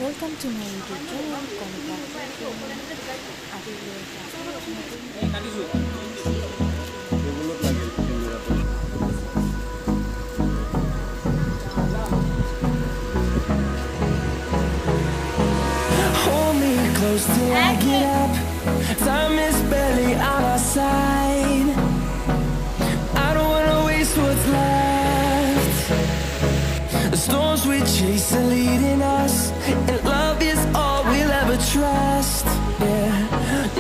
Welcome to my YouTube channel, Konika. Hold me close till I get up. Time is barely on our side. I don't wanna waste what's left. The storms we chase are leading us, and love is all we'll ever trust. Yeah,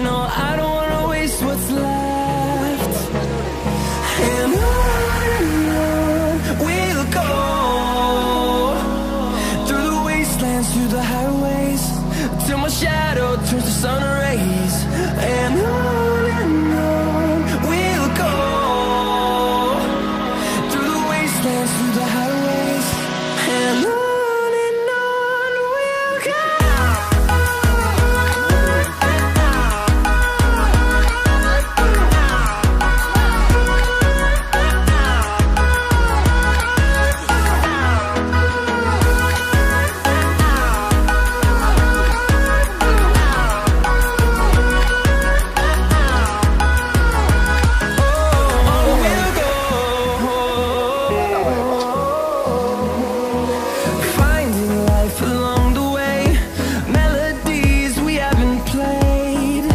no, I don't wanna waste what's left. And on we'll go, through the wastelands, through the highways, till my shadow turns to sun rays. And on we'll go, through the wastelands, through the highways, and on we'll go. Finding life along the way, melodies we haven't played.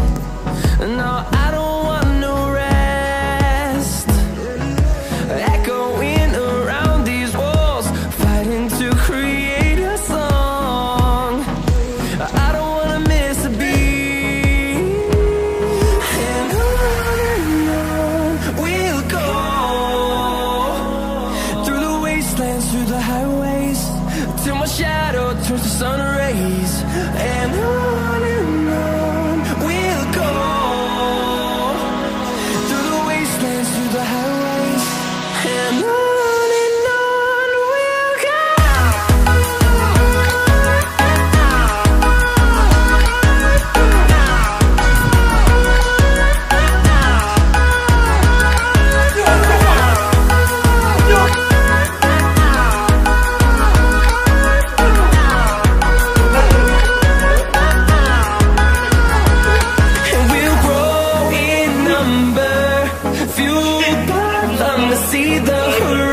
No, I don't want no rest. Echoing around these walls, fighting to create a song. I don't wanna miss a beat. And on we'll go, through the wastelands, through the highways, till my shadow turns to sun rays. And on we'll go, through the wastelands, through the highways, and on we'll go. And we'll grow in number, fueled by them to see the horizon.